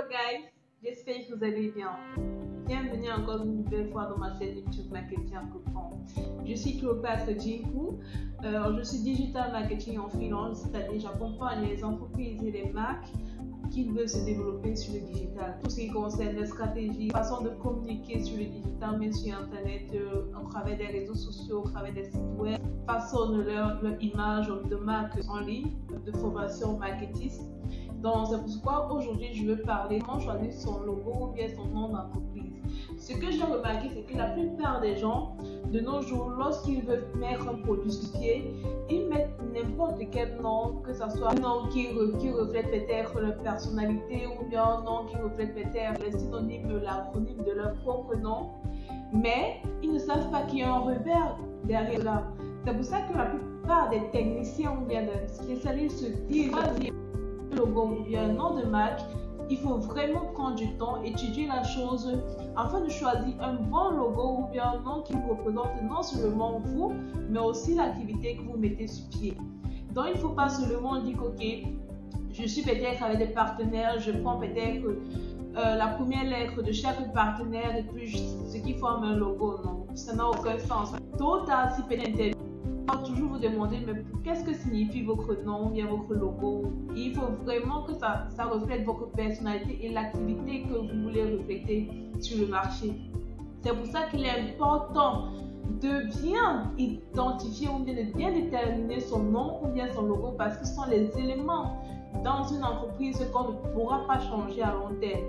Guys, j'espère que vous allez bien. Bienvenue encore une nouvelle fois dans ma chaîne YouTube Marketing en Comprend. Je suis Cléopâtre Djinkou, je suis Digital Marketing en freelance, c'est-à-dire j'accompagne les entreprises et les marques qui veulent se développer sur le digital. Tout ce qui concerne les stratégies, façon de communiquer sur le digital, mais sur Internet, à travers des réseaux sociaux, à travers des sites web, façonnent leur image de marque en ligne, de formation marketiste. Donc c'est pourquoi aujourd'hui je veux parler comment choisir son logo ou bien son nom d'entreprise. Ce que j'ai remarqué, c'est que la plupart des gens de nos jours, lorsqu'ils veulent mettre un produit sur pied, ils mettent n'importe quel nom, que ce soit un nom qui reflète peut-être leur personnalité ou bien un nom qui reflète peut-être le synonyme, l'acronyme de leur propre nom, mais ils ne savent pas qu'il y a un revers derrière là. C'est pour ça que la plupart des techniciens ou bien des spécialistes se disent logo ou bien un nom de marque, il faut vraiment prendre du temps, étudier la chose afin de choisir un bon logo ou bien un nom qui vous représente non seulement vous, mais aussi l'activité que vous mettez sur pied. Donc il ne faut pas seulement dire ok, je suis peut-être avec des partenaires, je prends peut-être la première lettre de chaque partenaire et puis ce qui forme un logo. Non, ça n'a aucun sens. Tôt ou tard, si peut-être toujours vous demander mais qu'est-ce que signifie votre nom ou bien votre logo. Il faut vraiment que ça reflète votre personnalité et l'activité que vous voulez refléter sur le marché. C'est pour ça qu'il est important de bien identifier ou bien de bien déterminer son nom ou bien son logo, parce que ce sont les éléments dans une entreprise qu'on ne pourra pas changer à long terme,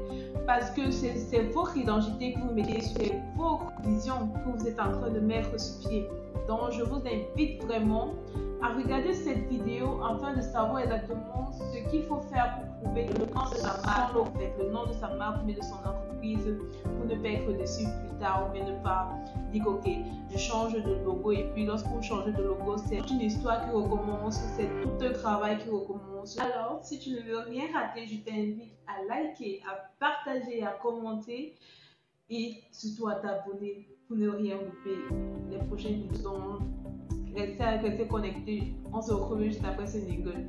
parce que c'est votre identité que vous mettez, c'est votre vision que vous êtes en train de mettre sur pied. Donc je vous invite vraiment à regarder cette vidéo afin de savoir exactement ce qu'il faut faire pour trouver le nom de sa marque, le nom de sa marque mais de son entreprise, pour ne pas être déçu plus tard ou bien ne pas dire ok, je change de logo et puis lorsqu'on change de logo, c'est une histoire qui recommence, c'est tout un travail qui recommence. Alors si tu ne veux rien rater, je t'invite à liker, à partager, à commenter et surtout à t'abonner pour ne rien louper les prochaines vidéos. Restez connectés. On se retrouve juste après ce jingle.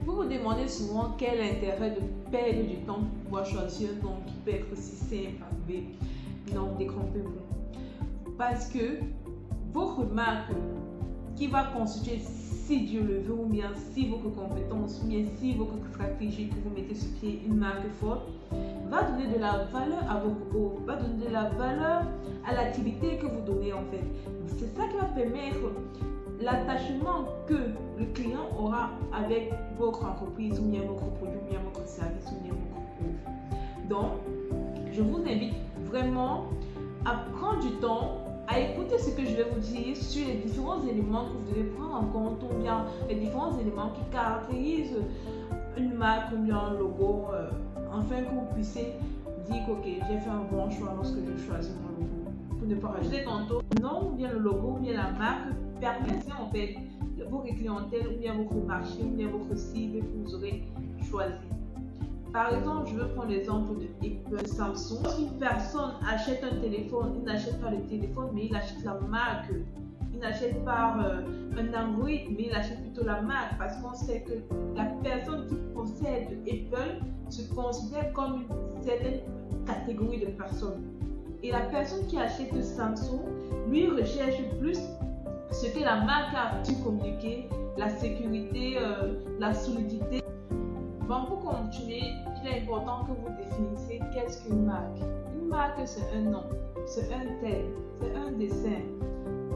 Vous vous demandez souvent quel est l'intérêt de perdre du temps pour pouvoir choisir un nom qui peut être si simple à trouver. Non, détrompez-vous. Parce que votre marque qui va constituer, si Dieu le veut, ou bien si votre compétence, ou bien si votre stratégie que vous mettez sur pied, une marque forte, va donner de la valeur à vos offres, va donner de la valeur à l'activité que vous donnez en fait. C'est ça qui va permettre l'attachement que le client aura avec votre entreprise, ou bien votre produit, ou bien votre service, ou bien votre offre. Donc, je vous invite vraiment à prendre du temps à écouter ce que je vais vous dire sur les différents éléments que vous devez prendre en compte, ou bien les différents éléments qui caractérisent une marque ou bien un logo, afin que vous puissiez dire ok, j'ai fait un bon choix lorsque je choisis mon logo. Pour ne pas rajouter tantôt, non ou bien le logo ou bien la marque permettez en fait votre clientèle ou bien votre marché ou bien votre cible que vous aurez choisi. Par exemple, je veux prendre l'exemple de Samsung. Lorsqu'une personne achète un téléphone, il n'achète pas le téléphone, mais il achète la marque. Il n'achète pas un Android, mais il achète plutôt la marque, parce qu'on sait que la personne qui possède Apple se considère comme une certaine catégorie de personnes. Et la personne qui achète Samsung, lui, recherche plus ce que la marque a pu communiquer, la sécurité, la solidité. Bon, pour continuer, il est important que vous définissiez qu'est-ce qu'une marque. Une marque, c'est un nom, c'est un thème, c'est un dessin.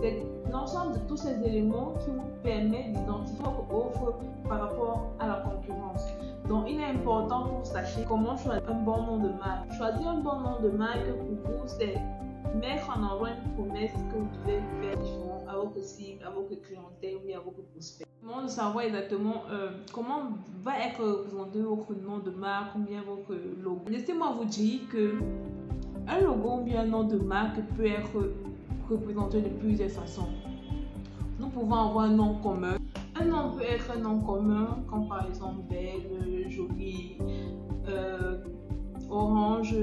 C'est l'ensemble de tous ces éléments qui vous permettent d'identifier votre offre par rapport à la concurrence. Donc, il est important que vous sachiez comment choisir un bon nom de marque. Choisir un bon nom de marque pour vous, c'est mettre en avant une promesse que vous devez faire différent à votre cible, à votre clientèle ou à votre prospect. De savoir exactement comment va être représenté votre nom de marque ou bien votre logo. Laissez-moi vous dire que un logo ou bien un nom de marque peut être représenté de plusieurs façons. Nous pouvons avoir un nom commun. Un nom peut être un nom commun, comme par exemple belle, jolie, orange,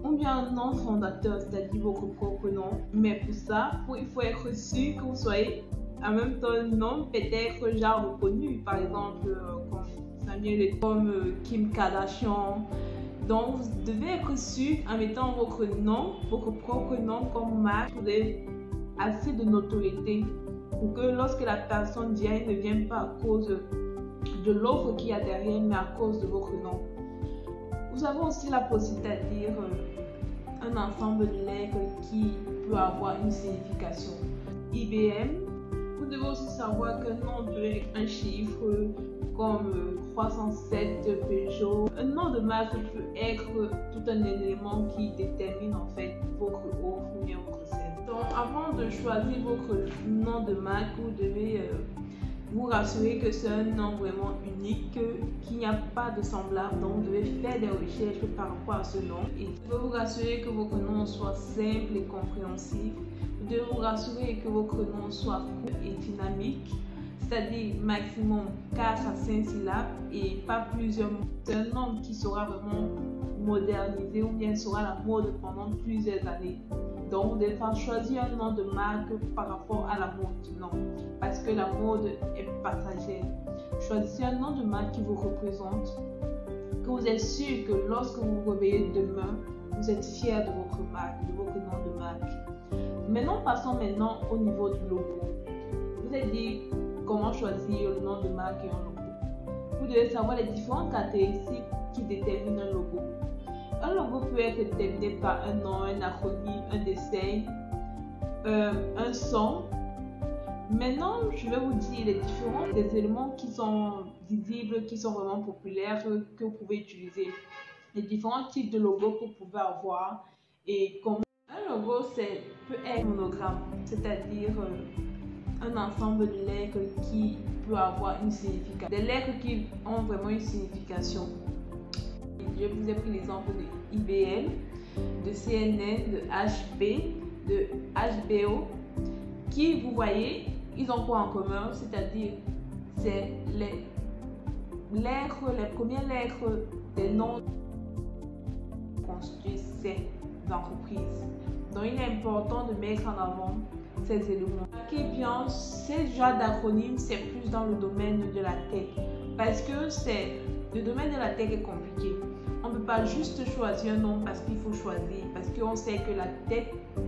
ou bien un nom fondateur, c'est-à-dire votre propre nom. Mais pour ça, il faut être sûr que vous soyez en même temps non peut-être genre reconnu, par exemple comme Samuel et comme Kim Kardashian. Donc vous devez être sûr en mettant votre nom, votre propre nom comme marque, vous avez assez de notoriété pour que lorsque la personne vient, elle ne vienne pas à cause de l'offre qu'il y a derrière, mais à cause de votre nom. Vous avez aussi la possibilité de dire un ensemble de lettres qui peut avoir une signification. IBM, vous devez aussi savoir qu'un nom peut être un chiffre comme 307 Peugeot. Un nom de marque peut être tout un élément qui détermine en fait votre offre ou bien votre service. Donc avant de choisir votre nom de marque, vous devez vous rassurer que c'est un nom vraiment unique, qu'il n'y a pas de semblable. Donc vous devez faire des recherches par rapport à ce nom et vous devez vous rassurer que votre nom soit simple et compréhensif. Vous devez vous rassurer que votre nom soit court et dynamique, c'est-à-dire maximum 4 à 5 syllabes et pas plusieurs mots. C'est un nom qui sera vraiment modernisé ou bien sera la mode pendant plusieurs années. Donc vous devez choisir un nom de marque par rapport à la mode, non, parce que la mode est passagère. Choisissez un nom de marque qui vous représente, que vous êtes sûr que lorsque vous vous réveillez demain, vous êtes fier de votre marque, de votre nom de marque. Maintenant, passons au niveau du logo. Vous avez dit comment choisir le nom de marque et un logo. Vous devez savoir les différentes caractéristiques qui déterminent un logo. Un logo peut être déterminé par un nom, un acronyme, un dessin, un son. Maintenant, je vais vous dire les différents éléments qui sont visibles, qui sont vraiment populaires, que vous pouvez utiliser. Les différents types de logos que vous pouvez avoir et comment. Un logo peut être un monogramme, c'est-à-dire un ensemble de lettres qui peut avoir une signification. Des lettres qui ont vraiment une signification. Je vous ai pris l'exemple de IBM, de CNN, de HP, de HBO, qui, vous voyez, ils ont quoi en commun? C'est-à-dire, c'est les premières lettres des noms constituent ces entreprises. Donc, il est important de mettre en avant ces éléments. Marquez bien, ces genres d'acronymes, c'est plus dans le domaine de la tech, parce que le domaine de la tech est compliqué. On ne peut pas juste choisir un nom parce qu'il faut choisir, parce qu'on sait que la tech,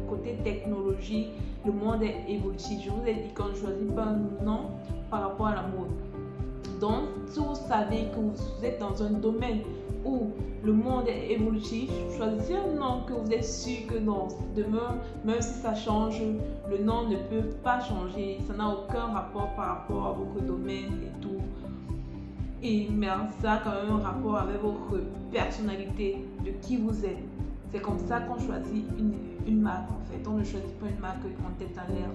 côté technologie, le monde est évolutif. Je vous ai dit qu'on ne choisit pas un nom par rapport à la mode. Donc, si vous savez que vous êtes dans un domaine où le monde est évolutif, choisissez un nom que vous êtes sûr que non, demain, même si ça change, le nom ne peut pas changer. Ça n'a aucun rapport par rapport à votre domaine et tout. Mais ça a quand même un rapport avec votre personnalité, de qui vous êtes. C'est comme ça qu'on choisit une marque en fait. On ne choisit pas une marque en tête en l'air,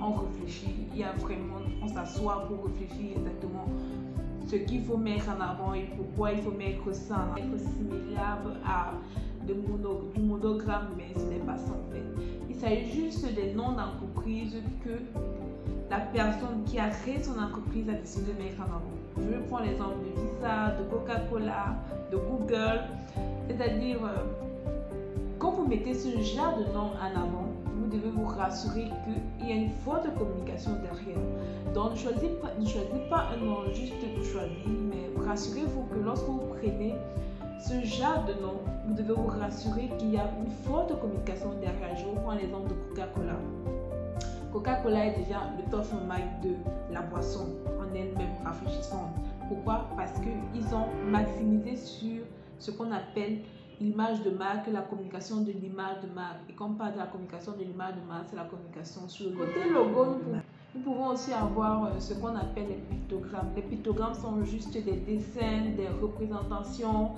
on réfléchit. Il y a vraiment, on s'assoit pour réfléchir exactement ce qu'il faut mettre en avant et pourquoi il faut mettre ça. Être similaire à du monogramme, mais ce n'est pas ça en fait. Il s'agit juste des noms d'entreprise que la personne qui a créé son entreprise a décidé de mettre en avant. Je vais prendre l'exemple de Visa, de Coca-Cola, de Google. C'est-à-dire, quand vous mettez ce genre de nom en avant, vous devez vous rassurer qu'il y a une forte communication derrière. Donc, ne choisissez pas un nom juste pour choisir, mais rassurez-vous que lorsque vous prenez ce genre de nom, vous devez vous rassurer qu'il y a une forte communication derrière. Je vous prends l'exemple de Coca-Cola. Coca-Cola est déjà le top of mind de la boisson en elle-même rafraîchissante. Pourquoi? Parce qu'ils ont maximisé sur ce qu'on appelle l'image de marque, la communication de l'image de marque. Et quand on parle de la communication de l'image de marque, c'est la communication sur le logo. Côté logo, nous pouvons aussi avoir ce qu'on appelle les pictogrammes. Les pictogrammes sont juste des dessins, des représentations.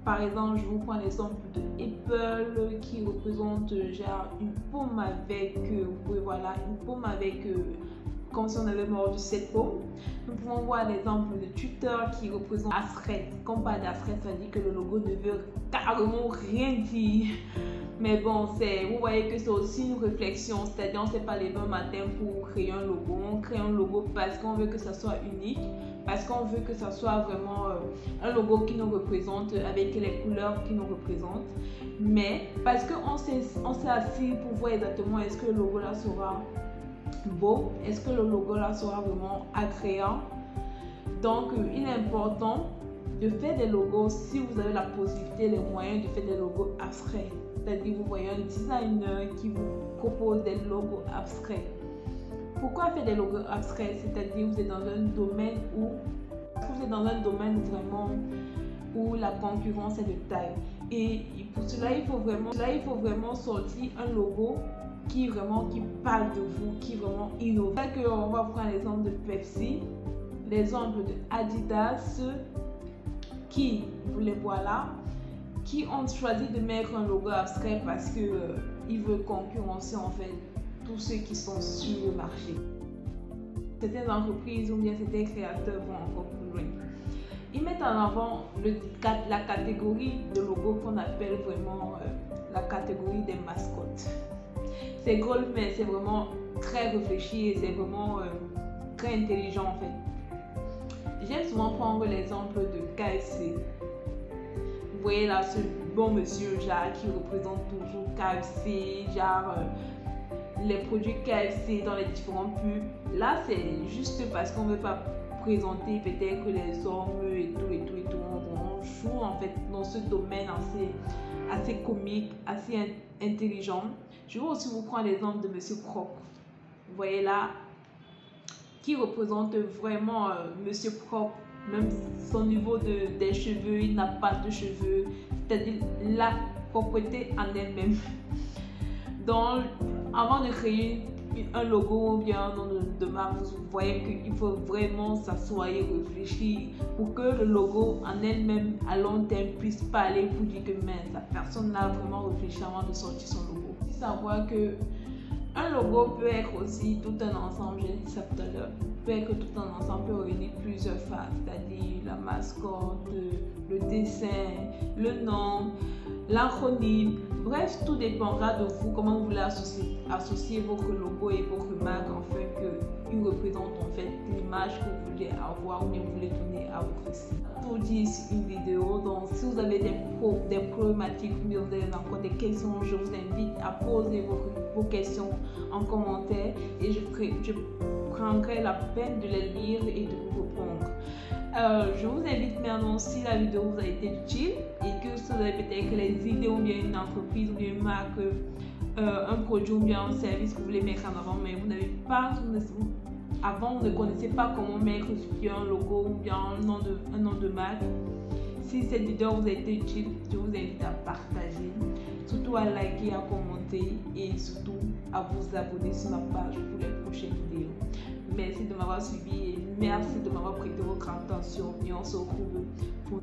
Par exemple, je vous prends l'exemple de Apple qui représente genre une pomme avec, vous pouvez voir une pomme avec, comme si on avait mordu cette pomme. Nous pouvons voir l'exemple de Twitter qui représente Threads. Quand on parle d'Threads, ça dit que le logo ne veut carrément rien dire. Mais bon, vous voyez que c'est aussi une réflexion. C'est-à-dire, on ne s'est pas levé un matin pour créer un logo. On crée un logo parce qu'on veut que ça soit unique. Parce qu'on veut que ça soit vraiment un logo qui nous représente avec les couleurs qui nous représentent. Mais parce qu'on s'est assis pour voir exactement est-ce que le logo là sera beau? Est-ce que le logo là sera vraiment agréable? Donc il est important de faire des logos si vous avez la possibilité, les moyens de faire des logos abstraits. C'est-à-dire vous voyez un designer qui vous propose des logos abstraits. Pourquoi faire des logos abstraits? C'est-à-dire vous êtes dans un domaine vraiment où la concurrence est de taille. Et pour cela, il faut vraiment sortir un logo qui parle de vous, qui vraiment innove. On va prendre l'exemple de Pepsi, l'exemple de Adidas, qui, vous les voilà, qui ont choisi de mettre un logo abstrait parce que ils veulent concurrencer en fait tous ceux qui sont sur le marché. Certaines entreprises ou bien certains créateurs vont encore plus loin. Ils mettent en avant la catégorie de logo qu'on appelle vraiment la catégorie des mascottes. C'est drôle, mais c'est vraiment très réfléchi et c'est vraiment très intelligent en fait. J'aime souvent prendre l'exemple de KFC. Vous voyez là ce bon monsieur Jacques qui représente toujours KFC, genre les produits KFC dans les différents pubs. Là c'est juste parce qu'on ne veut pas présenter peut-être que les hommes et tout on joue en fait dans ce domaine assez comique, assez intelligent. Je vais aussi vous prendre l'exemple de monsieur Propre. Vous voyez là, qui représente vraiment monsieur Propre, même son niveau des cheveux, il n'a pas de cheveux, c'est-à-dire la propreté en elle-même. Donc, avant de créer un logo ou bien un nom de marque, vous voyez qu'il faut vraiment s'asseoir et réfléchir pour que le logo en elle-même à long terme puisse parler pour dire que la personne a vraiment réfléchi avant de sortir son logo. Il faut savoir que un logo peut être aussi tout un ensemble, j'ai dit ça tout à l'heure, peut être tout un ensemble, peut réunir plusieurs phases, c'est-à-dire la mascotte, le dessin, le nom, l'acronyme. Bref, tout dépendra de vous, comment vous voulez associer votre logo et votre marque afin qu'il représente en fait l'image que vous voulez avoir ou bien vous voulez donner à votre site. Tout dit sur une vidéo, donc si vous avez des problématiques ou bien vous avez encore des questions, je vous invite à poser vos questions en commentaire et je prendrai la peine de les lire et de vous répondre. Je vous invite maintenant, si la vidéo vous a été utile et que vous avez peut-être les idées ou bien une entreprise ou bien une marque, un produit ou bien un service que vous voulez mettre en avant, mais vous n'avez pas, avant vous ne connaissez pas comment mettre un logo ou bien un nom de marque. Si cette vidéo vous a été utile, je vous invite à partager, surtout à liker, à commenter et surtout à vous abonner sur ma page pour les prochaines vidéos. Merci de m'avoir suivi et merci de m'avoir prêté votre attention et on se retrouve pour